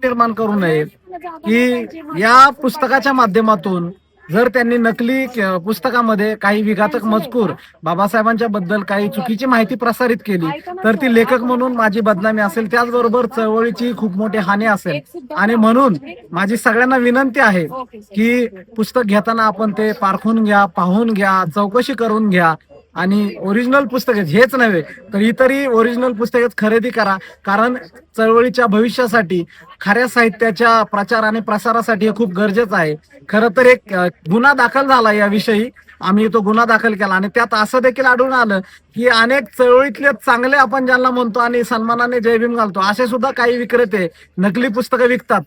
निर्माण करू नये की या पुस्तकाच्या माध्यमातून जर त्यांनी नकली पुस्तकामध्ये काही विघातक मजकूर बाबासाहेबांच्या बद्दल काही चुकीची माहिती प्रसारित केली तर ती लेखक म्हणून माझी बदनामी असेल, त्याचबरोबर चळवळीची खूप मोठी हानी असेल. आणि म्हणून माझी सगळ्यांना विनंती आहे की पुस्तक घेताना आपण ते पारखून घ्या, पाहून घ्या, चौकशी करून घ्या आणि ओरिजिनल पुस्तक हेच नव्हे तर इतरही ओरिजिनल पुस्तके खरेदी करा. कारण चळवळीच्या भविष्यासाठी खऱ्या साहित्याच्या प्रचार आणि प्रसारासाठी हे खूप गरजेचं आहे. खरं तर एक गुन्हा दाखल झाला याविषयी, आम्ही तो गुन्हा दाखल केला आणि त्यात असं देखील आढळून आलं की अनेक चळवळीतले चांगले आपण ज्यांना म्हणतो आणि सन्मानाने जय भीम घालतो असे सुद्धा काही विक्रेते नकली पुस्तकं विकतात.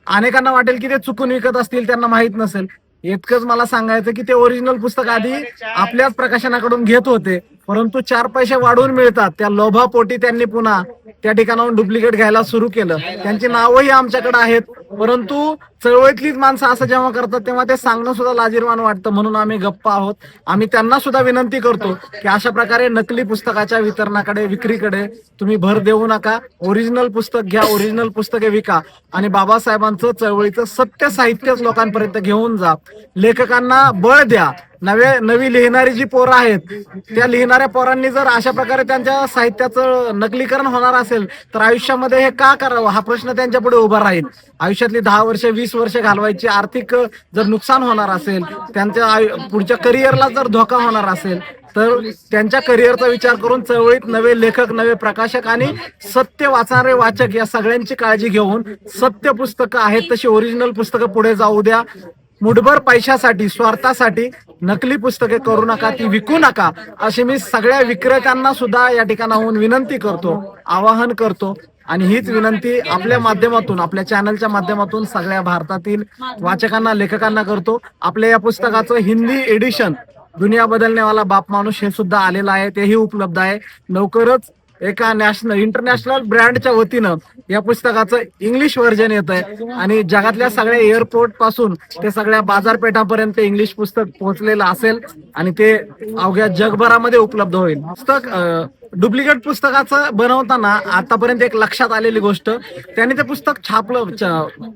अनेकांना वाटेल की ते चुकून विकत असतील, त्यांना माहित नसेल. इतकंच मला सांगायचं की ते ओरिजिनल पुस्तक आधी आपल्याच प्रकाशनाकडून घेत होते, परंतु 4 पैसे वाढवून मिळतात त्या लोभापोटी त्यांनी पुन्हा त्या ठिकाणाहून डुप्लिकेट घ्यायला सुरू केलं. त्यांची नावही आमच्याकडे आहेत, परंतु चळवळीतलीच माणसं असं जेव्हा करतात तेव्हा ते सांगणं सुद्धा लाजिरवाण वाटतं. म्हणून आम्ही गप्प आहोत. आम्ही त्यांना सुद्धा विनंती करतो की अशा प्रकारे नकली पुस्तकाच्या वितरणाकडे, विक्रीकडे तुम्ही भर देऊ नका. ओरिजिनल पुस्तक घ्या, ओरिजिनल पुस्तके विका आणि बाबासाहेबांचं चळवळीचं सत्य साहित्यच लोकांपर्यंत घेऊन जा. लेखकांना बळ द्या. नवी लिहिणारी जी पोरं आहेत त्या लिहिणाऱ्या पोरांनी जर अशा प्रकारे त्यांच्या साहित्याचं नकलीकरण होणार असेल तर आयुष्यामध्ये हे का करावं हा प्रश्न त्यांच्या पुढे उभा राहील. आयुष्यातली 10 वर्ष 20 वर्ष घालवायची आर्थिक जर नुकसान होणार असेल, त्यांच्या पुढच्या करिअरला जर धोका होणार असेल तर त्यांच्या करिअरचा विचार करून चळवळीत नवे लेखक, नवे प्रकाशक आणि सत्य वाचणारे वाचक या सगळ्यांची काळजी घेऊन सत्य पुस्तकं आहेत तशी ओरिजिनल पुस्तकं पुढे जाऊ द्या. मुठभर पैशासाठी, स्वार्थासाठी नकली पुस्तके करू नका, ती विकू नका, अशी मी सगळ्या विक्रेत्यांना सुद्धा या ठिकाणाहून विनंती करतो, आवाहन करतो. आणि हीच विनंती आपल्या माध्यमातून, आपल्या चॅनलच्या माध्यमातून सगळ्या भारतातील वाचकांना, लेखकांना करतो. आपल्या या पुस्तकाचं हिंदी एडिशन दुनिया बदलने वाला बाप माणूस हे सुद्धा आलेलं आहे, तेही उपलब्ध आहे. लवकरच एका इंटरनॅशनल ब्रँडच्या वतीनं या पुस्तकाचं इंग्लिश व्हर्जन येत आहे आणि जगातल्या सगळ्या एअरपोर्ट पासून ते सगळ्या बाजारपेठापर्यंत इंग्लिश पुस्तक पोहोचलेलं असेल आणि ते अवघ्या जगभरामध्ये उपलब्ध होईल. पुस्तक डुप्लिकेट पुस्तकाचं बनवताना आतापर्यंत एक लक्षात आलेली गोष्ट, त्यांनी ते पुस्तक छापलं,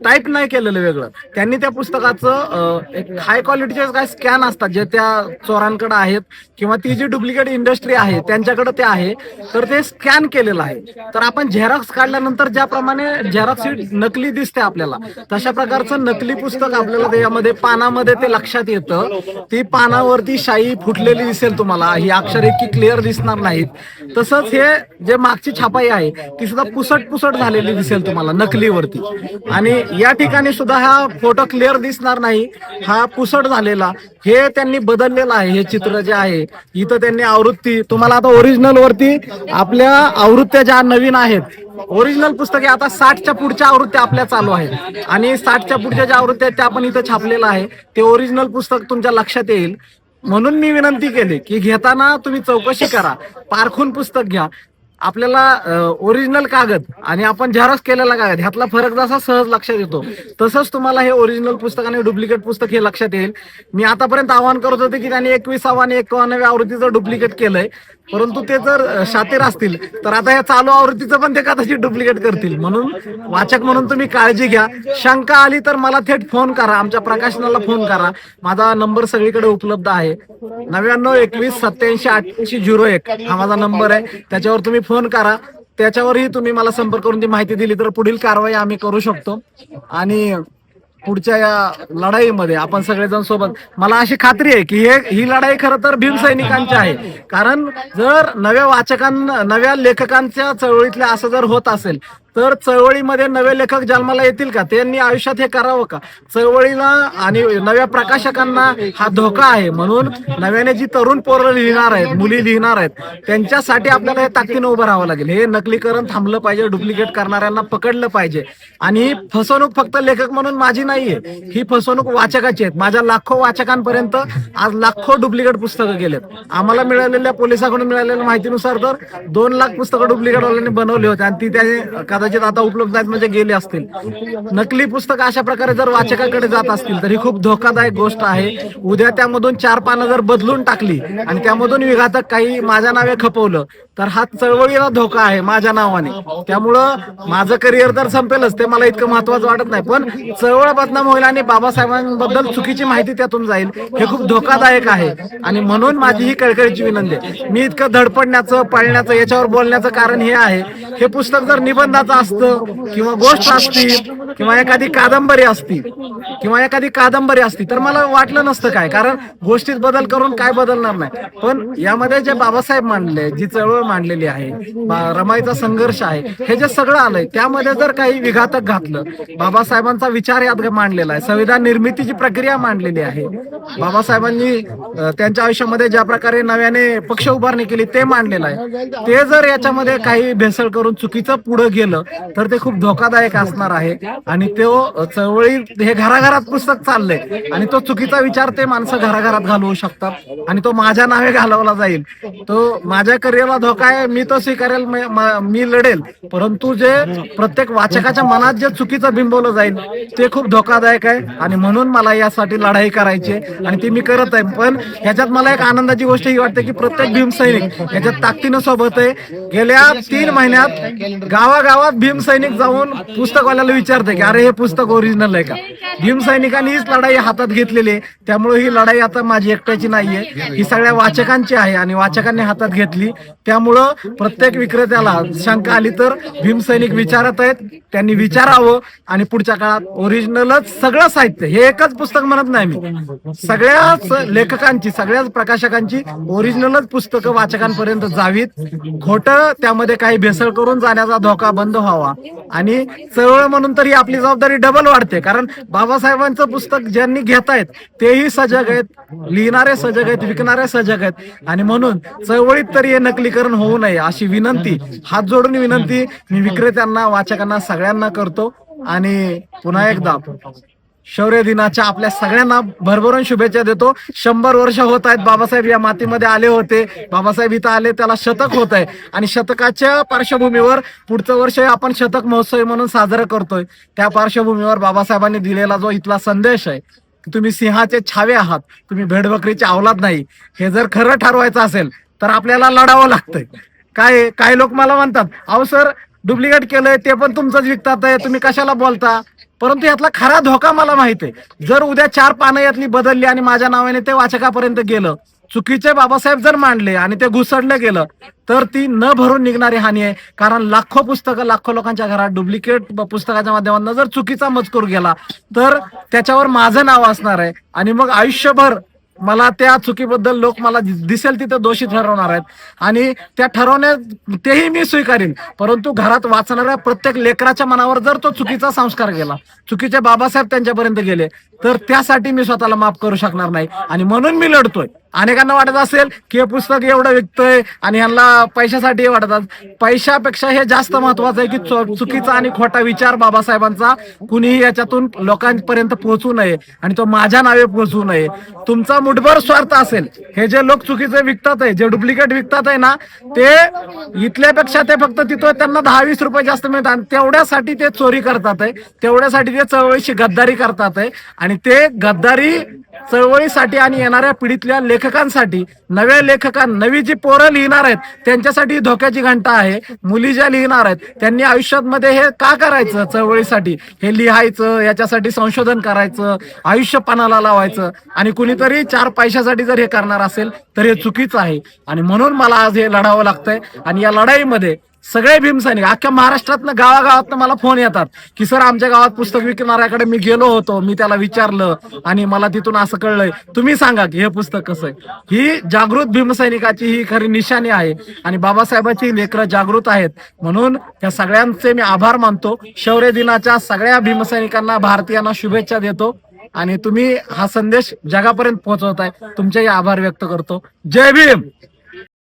टाईप नाही केलेलं वेगळं. त्यांनी त्या पुस्तकाचं एक हाय क्वालिटीचे काय स्कॅन असतात जे त्या चोरांकडे आहेत किंवा ती जी डुप्लिकेट इंडस्ट्री आहे त्यांच्याकडे ते आहे, तर ते स्कॅन केलेलं आहे. तर आपण झेरॉक्स काढल्यानंतर ज्याप्रमाणे झेरॉक्स शीट नकली दिसते आपल्याला, तशा प्रकारचं नकली पुस्तक आपल्याला त्यामध्ये पानामध्ये ते लक्षात येतं. ती पानावरती शाई फुटलेली दिसेल तुम्हाला, ही अक्षर इतकी क्लिअर दिसणार नाहीत. तसंच हे जे मागची छापाई आहे ती सुद्धा पुसट झालेली दिसेल तुम्हाला नकलीवरती. आणि या ठिकाणी सुद्धा हा फोटो क्लिअर दिसणार नाही, हा पुसट झालेला. हे त्यांनी बदललेलं आहे. हे चित्र जे आहे इथं त्यांनी आवृत्ती तुम्हाला आता ओरिजिनल वरती आपल्या आवृत्त्या ज्या नवीन आहेत, ओरिजिनल पुस्तके आता 60च्या पुढच्या आवृत्त्या आपल्या चालू आहेत आणि 60च्या पुढच्या ज्या आवृत्त्या आहेत त्या आपण इथं छापलेलं आहे. ते ओरिजिनल पुस्तक तुमच्या लक्षात येईल. म्हणून मी विनंती केली की घेताना तुम्ही चौकशी करा, पारखून पुस्तक घ्या. आपल्याला ओरिजिनल कागद आणि आपण झेरॉक्स केलेला कागद ह्यातला फरक जसा सहज लक्षात येतो तसंच तुम्हाला हे ओरिजिनल पुस्तक आणि डुप्लिकेट पुस्तक हे लक्षात येईल. मी आतापर्यंत आवाहन करत होते की त्यांनी 21वा आणि 51व्या आवृत्तीचं डुप्लिकेट केलंय, परंतु ते जर शातीर असतील तर आता या चालू आवृत्तीचं पण ते कदाचित डुप्लिकेट करतील. म्हणून वाचक म्हणून तुम्ही काळजी घ्या. शंका आली तर मला थेट फोन करा, आमच्या प्रकाशनाला फोन करा. माझा नंबर सगळीकडे उपलब्ध आहे. 9921878801 हा माझा नंबर आहे. त्याच्यावर तुम्ही फोन करा. त्याच्यावरही तुम्ही मला संपर्क करून ती माहिती दिली तर पुढील कारवाई आम्ही करू शकतो. आणि पुढच्या या लढाईमध्ये आपण सगळेजण सोबत, मला अशी खात्री आहे की ही लढाई खरं तर भीमसैनिकांची आहे. कारण जर नव्या वाचकांना, नव्या लेखकांच्या चळवळीतल्या असं जर होत असेल तर चळवळीमध्ये नवे लेखक जन्माला येतील का? त्यांनी आयुष्यात हे करावं का? चळवळीला आणि नव्या प्रकाशकांना हा धोका आहे. म्हणून नव्याने जी तरुण पोरं लिहिणार आहेत, मुली लिहिणार आहेत, त्यांच्यासाठी आपल्याला हे ताकदीनं उभं राहावं लागेल. हे नकलीकरण थांबलं पाहिजे, डुप्लिकेट करणाऱ्यांना पकडलं पाहिजे. आणि ही फसवणूक फक्त लेखक म्हणून माझी नाहीये, ही फसवणूक वाचकाची आहे. माझ्या लाखो वाचकांपर्यंत आज लाखो डुप्लिकेट पुस्तकं गेलेत. आम्हाला मिळालेल्या, पोलिसांकडून मिळालेल्या माहितीनुसार तर 2 लाख पुस्तकं डुप्लिकेट वाल्यांनी बनवली होती आणि ती त्याने आता उपलब्ध आहेत म्हणजे गेले असतील. नकली पुस्तक अशा प्रकारे जर वाचकाकडे जात असतील तर ही खूप धोकादायक गोष्ट आहे. उद्या त्यामधून 4 पानं जर बदलून टाकली आणि त्यामधून विघातक काही माझ्या नावे खपवलं तर हा चळवळीला धोका आहे माझ्या नावाने. त्यामुळं माझं करिअर तर संपेलच, ते मला इतकं महत्वाचं वाटत नाही, पण चळवळ बदनाम होईल आणि बाबासाहेबांबद्दल चुकीची माहिती त्यातून जाईल, हे खूप धोकादायक आहे. आणि म्हणून माझी ही कळकळीची विनंती आहे. मी इतकं धडपडण्याचं, पळण्याचं, याच्यावर बोलण्याचं कारण हे आहे, हे पुस्तक जर निबंधाचं असतं किंवा गोष्ट असती किंवा एखादी कादंबरी असती तर मला वाटलं नसतं काय, कारण गोष्टीत बदल करून काय बदलणार नाही. पण यामध्ये जे बाबासाहेब मांडले, जी चळवळ मांडलेली आहे, रमाईचा संघर्ष आहे, हे जे सगळं आलंय त्यामध्ये जर काही विघातक घातलं, बाबासाहेबांचा विचार यात मांडलेला आहे, संविधान निर्मितीची प्रक्रिया मांडलेली आहे, बाबासाहेबांनी त्यांच्या आयुष्यामध्ये ज्या प्रकारे नव्याने पक्ष उभारणी केली ते मांडलेलं आहे, ते जर याच्यामध्ये काही भेसळ करून चुकीचं पुढे गेलं तर ते खूप धोकादायक असणार आहे. आणि तो चळवळी हे घराघरात पुस्तक चाललंय आणि तो चुकीचा विचार ते माणसं घराघरात घालवू शकतात आणि तो माझ्या नावे घालवला जाईल. तो माझ्या करिअरला धोका आहे, मी तो स्वीकारेल, मी लढेल, परंतु जे प्रत्येक वाचकाच्या मनात जे चुकीचं बिंबवलं जाईल ते खूप धोकादायक आहे. आणि म्हणून मला यासाठी लढाई करायची आणि ती मी करत आहे. पण ह्याच्यात मला एक आनंदाची गोष्ट ही वाटते की प्रत्येक भीमसैनिक ह्याच्यात ताकदीनं सोबत आहे. गेल्या 3 महिन्यात गावागावात भीमसैनिक जाऊन पुस्तकवाल्याला विचारते की अरे हे पुस्तक ओरिजिनल आहे का. भीमसैनिकांनी हीच लढाई हातात घेतलेली आहे, त्यामुळे ही लढाई आता माझी एकट्याची नाहीये, ही सगळ्या वाचकांची आहे आणि वाचकांनी हातात घेतली. त्यामुळं प्रत्येक विक्रेत्याला शंका आली तर भीमसैनिक विचारत आहेत, त्यांनी विचारावं आणि पुढच्या काळात ओरिजिनलच सगळं साहित्य, हे एकच पुस्तक म्हणत नाही मी, सगळ्याच लेखकांची, सगळ्याच प्रकाशकांची ओरिजिनलच पुस्तकं वाचकांपर्यंत जावीत. खोटं त्यामध्ये काही भेसळ करून जाण्याचा धोका बंद व्हावा. आणि चळवळ म्हणून तर ही आपली जबाबदारी डबल वाढते, कारण बाबासाहेबांचं पुस्तक ज्यांनी घेतायत तेही सजग आहेत, लिहिणारे सजग आहेत, विकणारे सजग आहेत. आणि म्हणून चळवळीत तरी हे नकलीकरण होऊ नये अशी विनंती, हात जोडून विनंती मी विक्रेत्यांना, वाचकांना, सगळ्यांना करतो. आणि पुन्हा एकदा शौर्य दिनाच्या आपल्या सगळ्यांना भरभरून शुभेच्छा देतो. 100 वर्ष होत आहेत बाबासाहेब या मातीमध्ये आले होते, बाबासाहेब इथं आले, त्याला शतक होत आहे आणि शतकाच्या पार्श्वभूमीवर पुढचं वर्ष आपण शतक महोत्सव म्हणून साजरा करतोय. त्या पार्श्वभूमीवर बाबासाहेबांनी दिलेला जो इथला संदेश आहे, तुम्ही सिंहाचे छावे आहात, तुम्ही भेडबकरीचे अवलाद नाही, हे जर खरं ठरवायचं असेल तर आपल्याला लढावं लागतंय. काय लोक मला म्हणतात अहो सर डुप्लिकेट केलंय ते पण तुमचंच विकतात आहे, तुम्ही कशाला बोलता. परंतु यातला खरा धोका मला माहित आहे. जर उद्या 4 पानं यातली बदलली आणि माझ्या नावाने ते वाचकापर्यंत गेलं, चुकीचे बाबासाहेब जर मांडले आणि ते घुसडलं गेलं तर ती न भरून निघणारी हानी आहे. कारण लाखो पुस्तकं, लाखो लोकांच्या घरात डुप्लिकेट पुस्तकाच्या माध्यमातून जर चुकीचा मजकूर गेला तर त्याच्यावर माझं नाव असणार आहे आणि मग आयुष्यभर मला त्या चुकीबद्दल लोक मला दिसेल तिथे दोषी ठरवणार आहेत आणि त्या ठरवण्यात तेही मी स्वीकारीन. परंतु घरात वाचणाऱ्या प्रत्येक लेकराच्या मनावर जर तो चुकीचा संस्कार गेला, चुकीचे बाबासाहेब त्यांच्यापर्यंत गेले, तर त्यासाठी मी स्वतःला माफ करू शकणार नाही आणि म्हणून मी लढतोय. अनेकांना वाटत असेल की हे पुस्तक एवढं विकतोय आणि ह्यांना पैशासाठी वाटतात, पैशापेक्षा हे जास्त महत्वाचं आहे की चुकीचा आणि खोटा विचार बाबासाहेबांचा कुणीही याच्यातून लोकांपर्यंत पोहोचू नये आणि तो माझ्या नावे पोहोचू नये. तुमचा मुठभर स्वार्थ असेल, हे जे लोक चुकीचे विकतात आहे, जे डुप्लिकेट विकतात आहे ना, ते इथल्यापेक्षा ते फक्त तिथं त्यांना 10-20 रुपये जास्त मिळतात, तेवढ्यासाठी ते चोरी करतात आहे, तेवढ्यासाठी ते चळवळीशी गद्दारी करतात आहे. आणि ते गद्दारी चळवळीसाठी आणि येणाऱ्या पिढीतल्या लेखकांसाठी, नव्या नवी जी पोरं लिहिणार आहेत त्यांच्यासाठी धोक्याची घंटा आहे. मुली ज्या लिहिणार आहेत त्यांनी आयुष्यामध्ये हे का करायचं, चळवळीसाठी हे लिहायचं, याच्यासाठी संशोधन करायचं, आयुष्य पणाला लावायचं आणि कुणीतरी 4 पैशासाठी जर हे करणार असेल तर हे चुकीचं आहे. आणि म्हणून मला आज हे लढावं लागतंय. आणि या लढाईमध्ये सगळे भीमसैनिक अख्ख्या महाराष्ट्रातनं, गावागावातनं मला फोन येतात की सर आमच्या गावात पुस्तक विकणाऱ्याकडे मी गेलो होतो, मी त्याला विचारलं आणि मला तिथून असं कळलंय, तुम्ही सांगा की हे पुस्तक कसं आहे. ही जागृत भीमसैनिकाची ही खरी निशाणी आहे आणि बाबासाहेबांची लेकरं जागृत आहेत. म्हणून या सगळ्यांचे मी आभार मानतो. शौर्य दिनाच्या सगळ्या भीमसैनिकांना, भारतीयांना शुभेच्छा देतो आणि तुम्ही हा संदेश जगापर्यंत पोहोचवताय, तुमचेही आभार व्यक्त करतो. जय भीम.